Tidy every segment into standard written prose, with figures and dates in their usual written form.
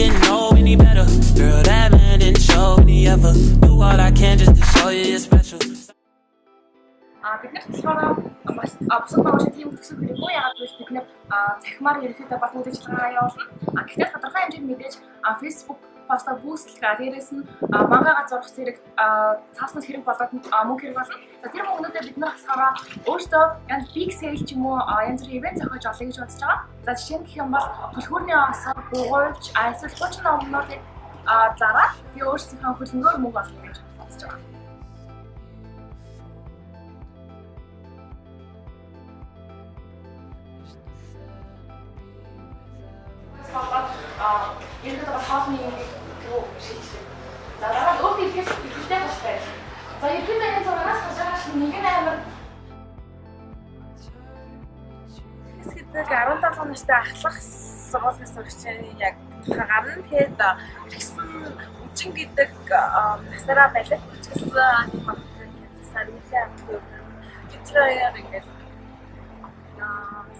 didn't know any better. Girl, that man didn't show any ever. Do all I can just to show you you're special. Бид нар болохоор бас бусад багш тийм төсөв хэрэггүй яагаад гэвэл бид нар цахимаар ерөөхдөө бас үдчилгээ явуулна. Гэхдээ тодорхой хэмжээнд мэдээж Facebook постоо бүүсэлгээ дээрээс нь мангагаа зурх зэрэг цааснаас хэрэг болоод мөнгө хэрэг болно. Тэр мөнгнүүдээ бид нар болохоор өөрсдөө янз big sale ч юм уу янз бүрийн ивент зохиож олъё гэж бодож байгаа. За жишээ нь гэх юм бол түлхүүрний осоо бугуйвч эсвэл хуучин номнуудыг зараад би өөрсдийнхөө хөлбөмбөөр мөнгө олох гэж бодож байгаа. Ерөнхийдөө бас хоолны юм юу шийдсэн. За дараа нь өөртөө ихэс ихэвтэй бастай. За ерөнхийдөө энэ зурагаас харж байгаа чинь нэг нь амар хэсэгдээ 17 настай ахлах сургуулийн сурагчийн яг гарна. Тэгээд ихсэн үчин гэдэг насаараа балет хийсэн тийм сарилаа гитараар ингээд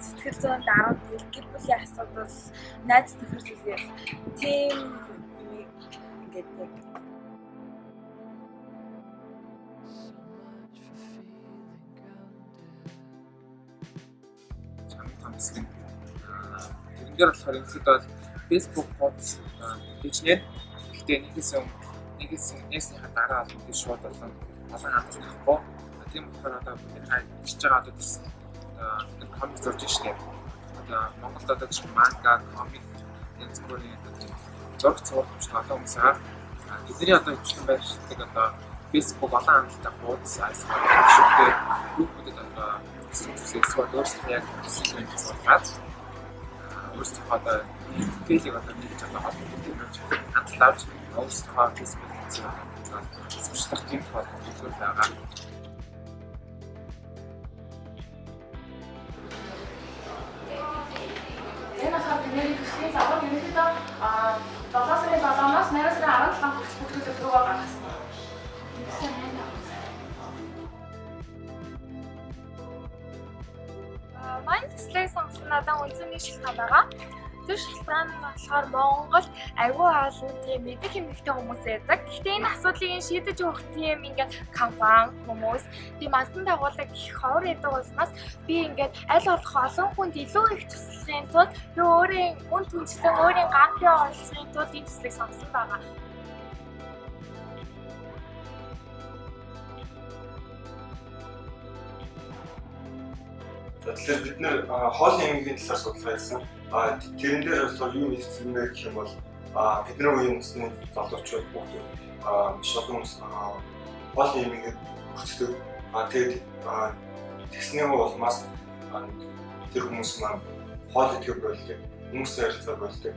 сэтгэл зүйн дараа гэр бүлийн асуудал найз тохиолдол тийм ингээд хамсгэн тэрэн дээр болохоор ерөнхийдөө Facebook пост бичнээр гэхдээ нэгээс дараа албан шууд олон хандлагахгүй тийм болохоор одоо бид хийж байгаа одоо тийм комик зорж штеп. Одоо Монголд одоо ч манга, комик янз бүрийн зураг цувралж олон хүмүүс байгаа. Бидний одоо хвчлэн байршдаг одоо Facebook олон хандлагатай хуудас шигтэй группүүдэд одоо эсвэл өөрсдөө яг хэсэг зургаад өөрсдөө одоо фэйсбүүк одоо нэгж одоо холбогдож хандлт авч өөрсдөө Facebook зураг зуршлах тийм холбогдол байгаа. Нэрийг хүссэн завар ерөнхийдөө 7 сарын 7-наас 8 сарын 17 хүртэл рүүгээ гаргасан. Манай төслийг сонгосон надад үнцний шилхэн байгаа. Тэр шилхэн нь болохоор Монголд аюул олон тийм мэддэг хэмжээтэй хүмүүс байдаг. Гэхдээ энэ асуудлыг шийдэж өгөх тийм ингээд компани хүмүүс тийм албан байгууллага их ховор байдаг улмаас би ингээд аль болох олон хүнд илүү их туслахын тулд би өөрийн үн түнчлэн өөрийн гар бие олцохын тулд энэ төслийг сонгосон байгаа. Тэгэхээр бид нэр хоолны эмгэгийн талаар судалгаа хийсэн. Тэрэн дээр болохоор юу хийсэн бэ гэх юм бол бидний үеийн насны залуучууд бүгд маш олон хүмүүс хоолны эмгээг хүчтэй. Тэгээд тэсний улмаас тэр хүмүүс маань хоол идэх болдог, хүмүүстэй харилцаа болдог,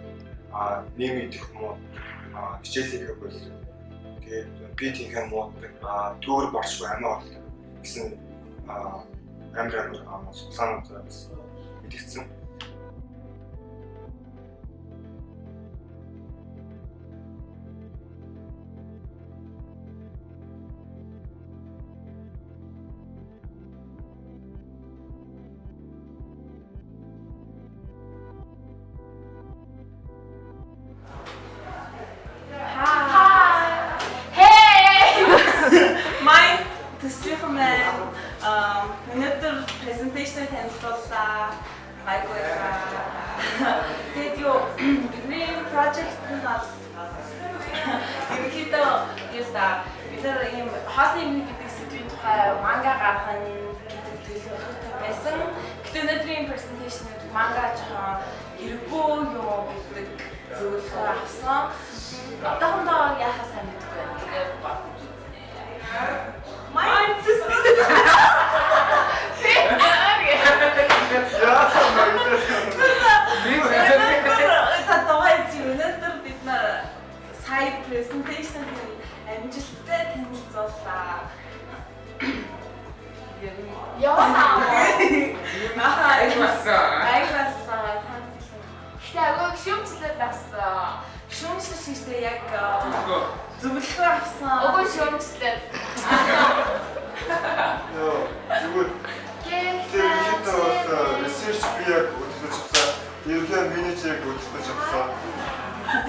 нэм идэх юм уу, хичээл хийх болдог. Тэгээд би тийхэн муудаг, төр боршгүй амиа болдог гэсэн амар судалгаануудаас мэдэгдсэн. Өнөөдөр презентацийн танилцууллаа. Гайгүй. Тэгээд юу бидний project нь бол ерөнхийдөө яста бид нар ийм хоолны эмгэг гэдэг сэдвийн тухай манга гаргах гэдэг төлөвлөлтөй байсан. Гэтэ өнөөдрийн презентацийн манга жоохон хэрэггүй юу гэдэг зөвлөгөө авсан. Одоохондоо яахаа сайн мэдгүй байна. Тэгээд бодож үзнэ. Майн presentation амжилттай танилцууллаа. Яваа. Айлгасаа. Гэтэ агуу шүүмжлээд авсан. Шүүмжлэх шигтэй яг зөвлөгөө авсан. Агуу шүүмжлээд. Йоо, зүгээр. Research би яг хөтлөж авсан. Ерөнхий менежер хөтлөж авсан.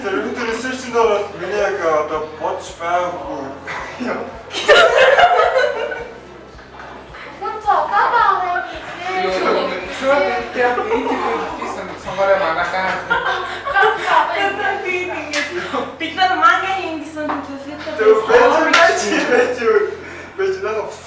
Тэр бол миний яг одоо бодож байгаагүй. Бид нар манга хийм гэсэн төлөвлөлтөй байсан. Бэж надад